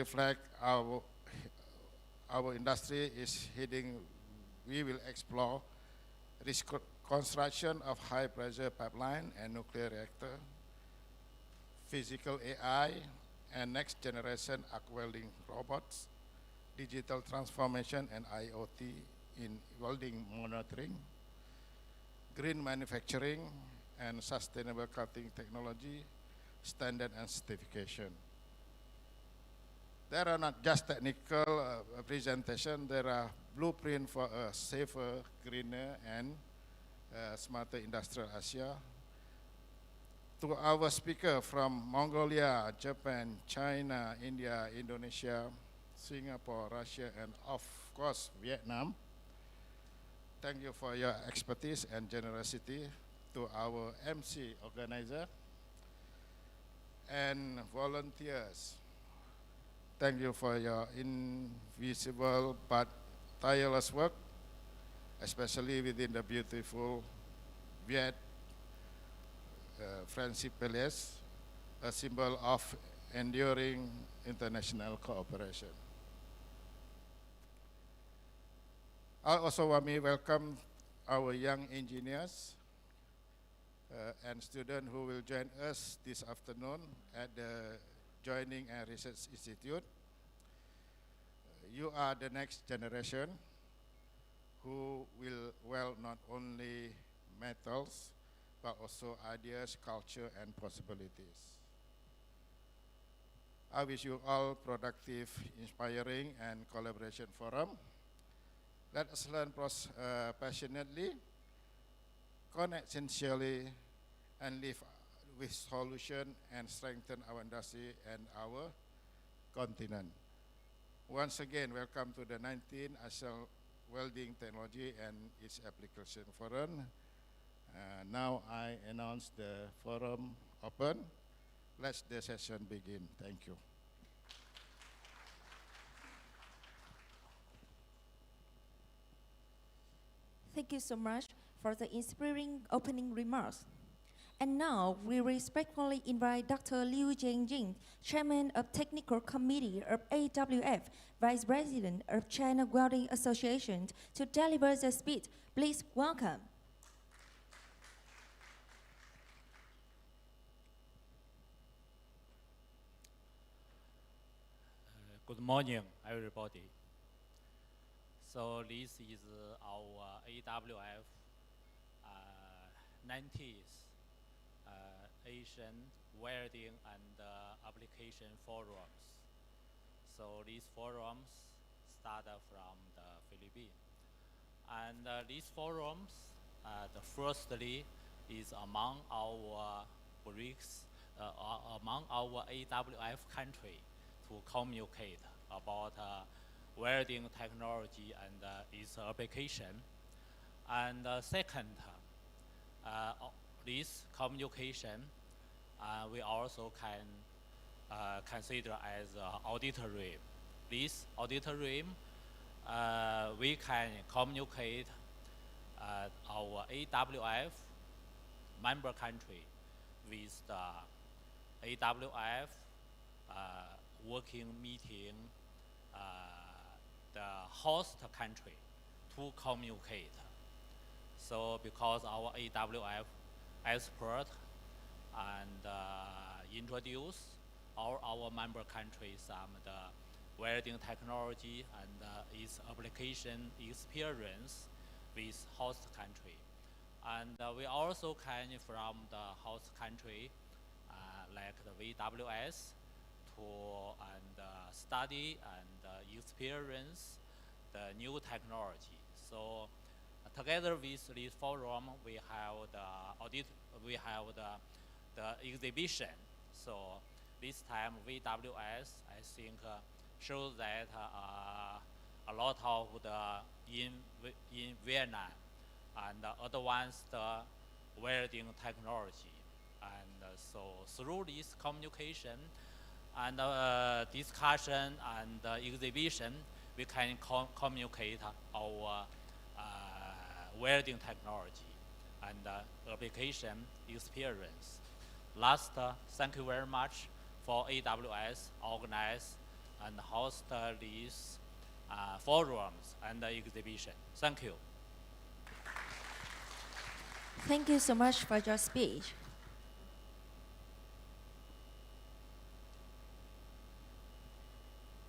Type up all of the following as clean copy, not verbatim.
reflect our industry is heading, we will explore construction of high pressure pipeline and nuclear reactor, physical AI, and next generation arc welding robots, digital transformation and IoT in welding monitoring, green manufacturing, and sustainable cutting technology, standard and certification. There are not just technical presentation, there are blueprint for a safer, greener, and smarter industrial Asia. To our speaker from Mongolia, Japan, China, India, Indonesia, Singapore, Russia, and of course, Vietnam. Thank you for your expertise and generosity. To our MC organizer and volunteers. Thank you for your invisible but tireless work, especially within the beautiful Viet Friendship Palace, a symbol of enduring international cooperation. I also want to welcome our young engineers and students who will join us this afternoon at the Joining and Research Institute. You are the next generation who will weld not only metals, but also ideas, culture, and possibilities. I wish you all productive, inspiring, and collaboration forum. Let us learn passionately, connect sincerely, and live with solution and strengthen our industry and our continent. Once again, welcome to the 19th Asian Welding Technology and its Application Forum. Now I announce the forum open. Let the session begin. Thank you. Thank you so much for the inspiring opening remarks. And now we respectfully invite Dr. Liu Jiangjing, Chairman of Technical Committee of AWF, Vice President of China Welding Association, to deliver the speech. Please welcome. Good morning, everybody. So this is our AWF 90th Asian Welding and Application Forums. So these forums started from the Philippines. And these forums, the firstly is among our BRICS, among our AWF country to communicate about welding technology and its application. And second, this communication we also can consider as auditorium. This auditorium we can communicate our AWF member country with the AWF working meeting the host country to communicate. So because our AWF expert and introduce our member countries some the welding technology and its application experience with host country. And we also can from the host country like the VWS to study and experience the new technology. So together with this forum, we have the the exhibition. So this time VWS, I think, shows that a lot of the in Vietnam and advanced welding technology. And so through this communication and discussion and exhibition, we can communicate our welding technology and application experience. Last, thank you very much for AWS organize and host these forums and exhibition. Thank you. Thank you so much for your speech.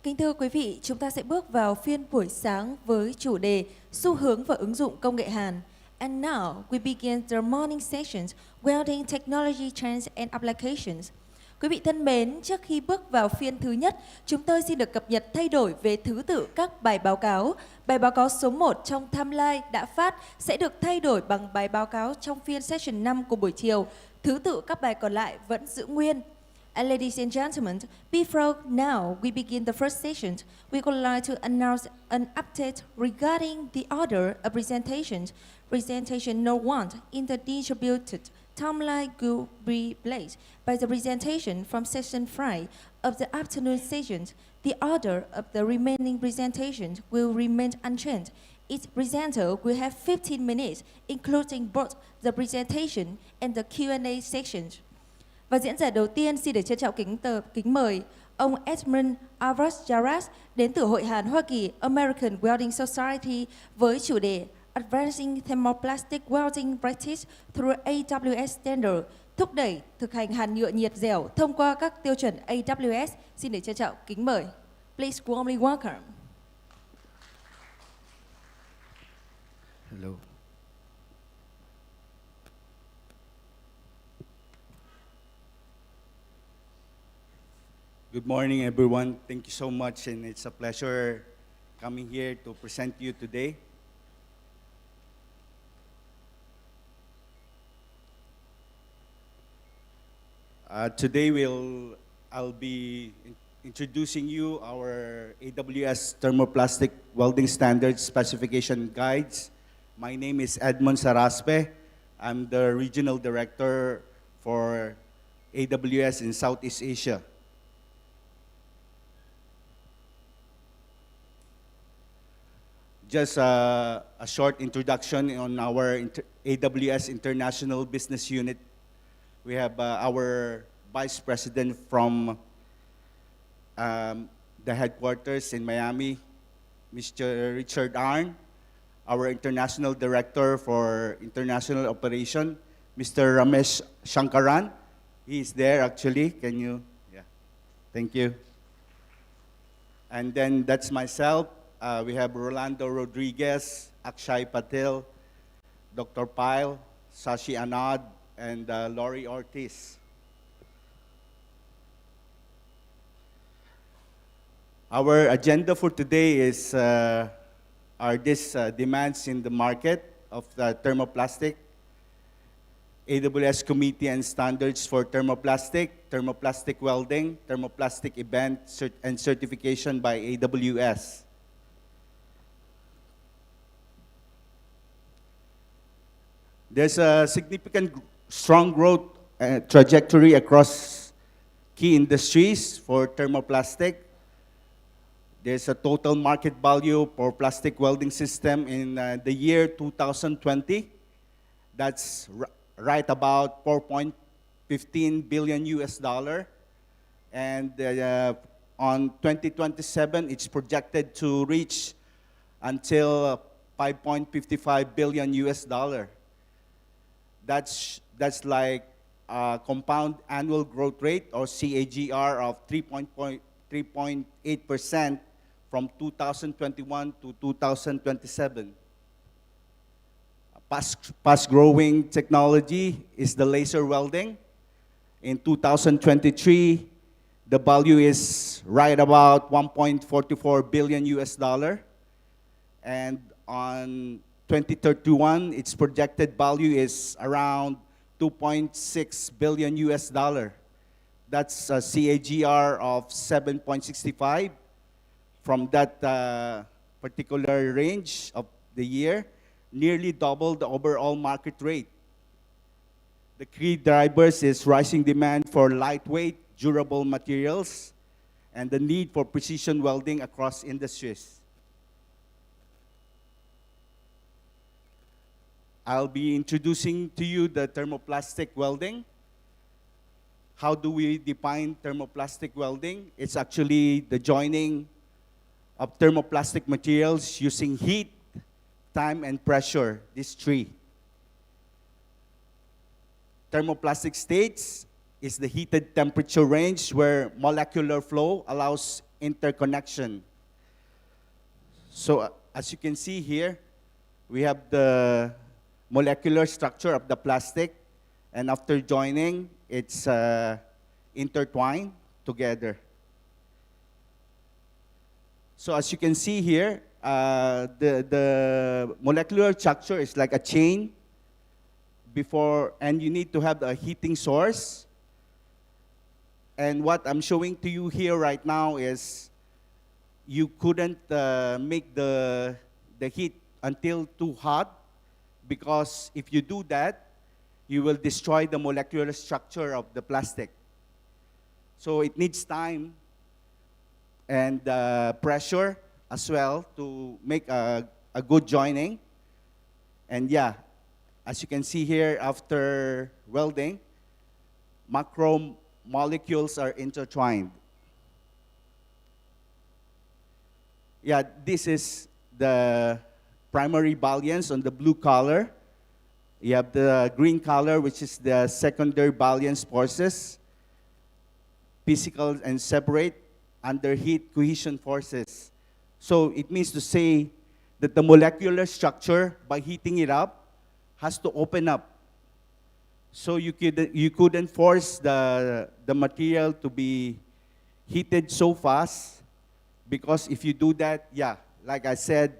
Kính thưa quý vị, chúng ta sẽ bước vào phiên buổi sáng với chủ đề xu hướng và ứng dụng công nghệ hàn. And now we begin the morning sessions, Welding Technology Trends and Applications. Quý vị thân mến, trước khi bước vào phiên thứ nhất, chúng tôi xin được cập nhật thay đổi về thứ tự các bài báo cáo. Bài báo cáo số 1 trong timeline đã phát sẽ được thay đổi bằng bài báo cáo trong phiên session 5 của buổi chiều. Thứ tự các bài còn lại vẫn giữ nguyên. And ladies and gentlemen, before now we begin the first session, we would like to announce an update regarding the order of presentations. Presentation no. 1 in the distributed timeline will be replaced by the presentation from session 5 of the afternoon sessions. The order of the remaining presentations will remain unchanged. Each presenter will have 15 minutes, including both the presentation and the Q&A sections. Và diễn giả đầu tiên xin được trân trọng kính mời ông Edmund Avras đến từ Hội Hàn Hoa Kỳ American Welding Society với chủ đề Advancing Thermoplastic Welding Practice through AWS Standard, thúc đẩy thực hành hàn nhựa nhiệt dẻo thông qua các tiêu chuẩn AWS. Xin được trân trọng kính mời. Please warmly welcome. Hello. Good morning, everyone. Thank you so much, and it's a pleasure coming here to present to you today. Today I'll be introducing you our AWS Thermoplastic Welding Standards Specification Guides. My name is Edmund Saraspe. I'm the Regional Director for AWS in Southeast Asia. Just a short introduction on our AWS International Business Unit. We have our Vice President from the headquarters in Miami, Mr. Richard Arn. Our International Director for International Operation, Mr. Ramesh Shankaran. He is there actually. Can you? Yeah. Thank you. And then that's myself. We have Rolando Rodriguez, Akshay Patel, Dr. Pyle, Sashi Anand, and Lori Ortiz. Our agenda for today is are these demands in the market of the thermoplastic, AWS Committee and Standards for Thermoplastic Welding, Thermoplastic Event and Certification by AWS. There's a significant strong growth trajectory across key industries for thermoplastic. There's a total market value for plastic welding system in the year 2020. That's right about 4.15 billion US dollar. And on 2027, it's projected to reach until 5.55 billion US dollar. That's like a compound annual growth rate, or CAGR, of 3.8% from 2021 to 2027. Fast-growing technology is the laser welding. In 2023, the value is right about 1.44 billion US dollar. And on 2031, its projected value is around 2.6 billion US dollar. That's a CAGR of 7.65 from that particular range of the year, nearly double the overall market rate. The key drivers is rising demand for lightweight, durable materials, and the need for precision welding across industries. I'll be introducing to you the thermoplastic welding. how do we define thermoplastic welding? It's actually the joining of thermoplastic materials using heat, time, and pressure, these three. Thermoplastic states is the heated temperature range where molecular flow allows interconnection. So as you can see here, we have the molecular structure of the plastic, and after joining, it's intertwined together. So as you can see here, the molecular structure is like a chain before, and you need to have a heating source. And what I'm showing to you here right now is you couldn't make the heat until too hot, because if you do that, you will destroy the molecular structure of the plastic. So it needs time and pressure as well to make a good joining. And yeah, as you can see here, after welding, macromolecules are intertwined. Yeah, this is the primary balance on the blue color. You have the green color, which is the secondary balance forces, physical and separate under heat cohesion forces. So it means to say that the molecular structure, by heating it up, has to open up. So you couldn't force the material to be heated so fast, because if you do that, yeah, like I said,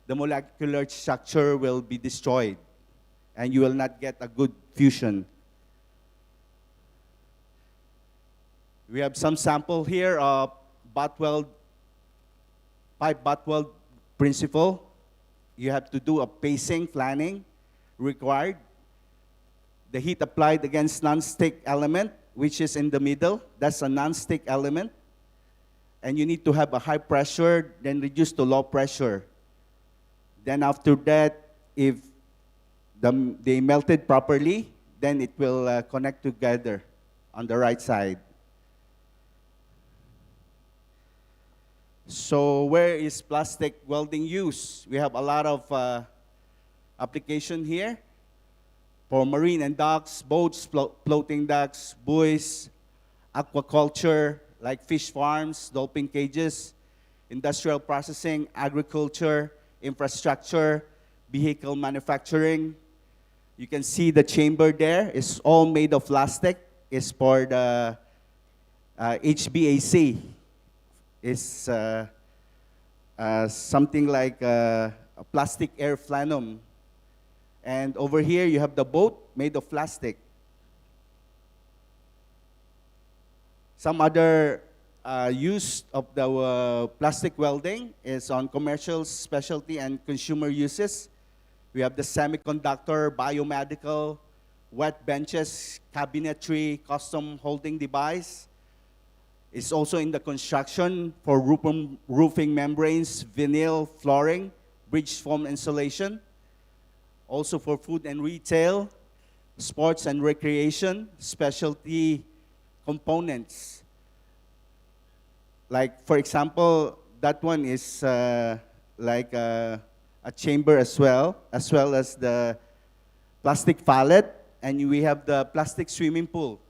the molecular structure will be destroyed and you will not get a good fusion. We have some sample here of pipe butt weld principle. You have to do a pacing, planning required. The heat applied against non-stick element, which is in the middle, that's a non-stick element. And you need to have a high pressure, then reduce to low pressure. Then after that, if they melted properly, then it will connect together on the right side. So where is plastic welding used? We have a lot of application here for marine and docks, boats, floating docks, buoys, aquaculture, like fish farms, dolphin cages, industrial processing, agriculture, infrastructure, vehicle manufacturing. You can see the chamber there is all made of plastic. It's for the HVAC. It's something like a plastic air plenum. And over here you have the boat made of plastic. Some other use of the plastic welding is on commercial, specialty, and consumer uses. We have the semiconductor, biomedical, wet benches, cabinetry, custom holding device. It's also in the construction for roofing membranes, vinyl flooring, bridge foam insulation. Also for food and retail, sports and recreation, specialty components. Like, for example, that one is like a chamber as well as the plastic pallet, and we have the plastic swimming pool.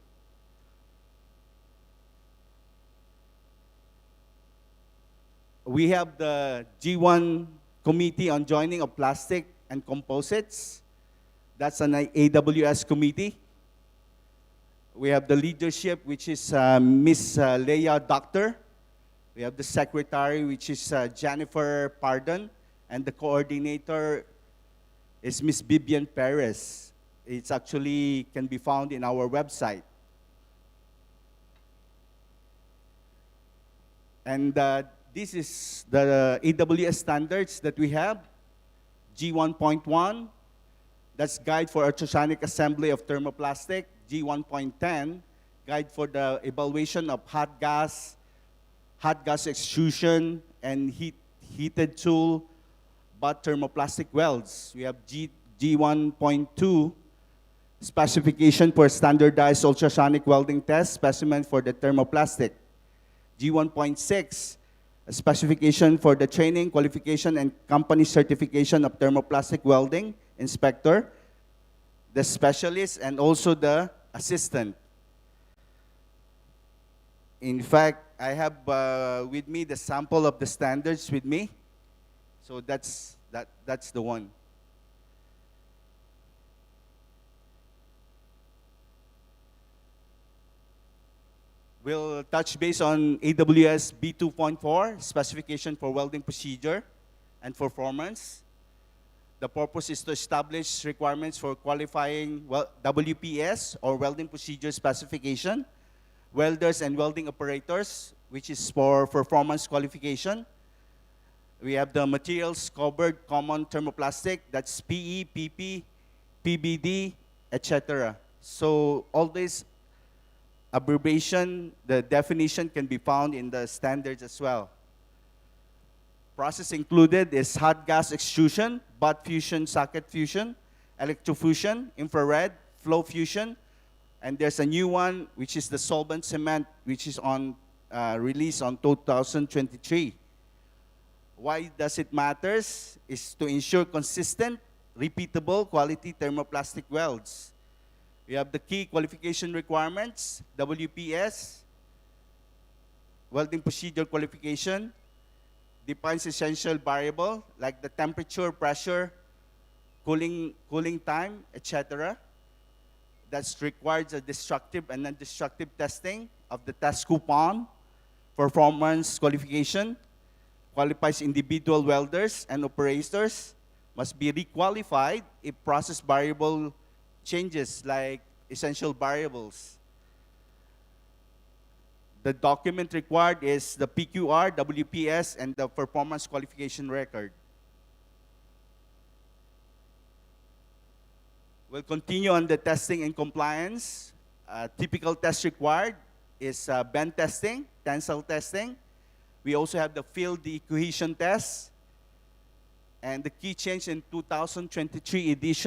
We have the G1 Committee on Joining of Plastic and Composites. That's an AWS committee. We have the leadership, which is Miss Leia Doctor. We have the secretary, which is Jennifer Pardon. And the coordinator is Miss Vivian Perez. It's actually can be found in our website. And this is the AWS standards that we have. G1.1, that's Guide for Ultrasonic Assembly of Thermoplastic. G1.10, Guide for the Evaluation of Hot gas extrusion, and heated tool, but thermoplastic welds. We have G1.2, specification for standardized ultrasonic welding test specimen for the thermoplastic. G1.6, a specification for the training, qualification, and company certification of thermoplastic welding inspector, the specialist, and also the assistant. In fact, I have with me the sample of the standards with me. So that's the one. We'll touch base on AWS B2.4, specification for welding procedure and performance. The purpose is to establish requirements for qualifying WPS, or welding procedure specification, welders and welding operators, which is for performance qualification. We have the materials covered common thermoplastic, that's PE, PP, PBD, etc. So all these abbreviation, the definition can be found in the standards as well. Process included is hot gas extrusion, butt fusion, socket fusion, electrofusion, infrared, flow fusion, and there's a new one, which is the solvent cement, which is on release on 2023. Why does it matters? Is to ensure consistent, repeatable, quality thermoplastic welds. We have the key qualification requirements, WPS, welding procedure qualification, defines essential variable like the temperature, pressure, cooling time, etc. That requires a destructive and non-destructive testing of the test coupon, performance qualification, qualifies individual welders and operators, must be requalified if process variable changes like essential variables. The document required is the PQR, WPS, and the performance qualification record. We'll continue on the testing and compliance. Typical test required is bend testing, tensile testing. We also have the field cohesion test. And the key change in 2023 edition